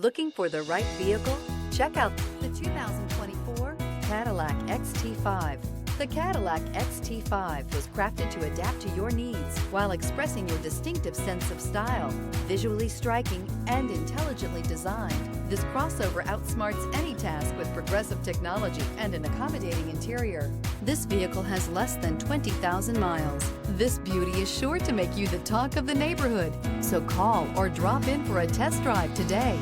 Looking for the right vehicle? Check out the 2024 Cadillac XT5. The Cadillac XT5 was crafted to adapt to your needs while expressing your distinctive sense of style. Visually striking and intelligently designed, this crossover outsmarts any task with progressive technology and an accommodating interior. This vehicle has less than 20,000 miles. This beauty is sure to make you the talk of the neighborhood. So call or drop in for a test drive today.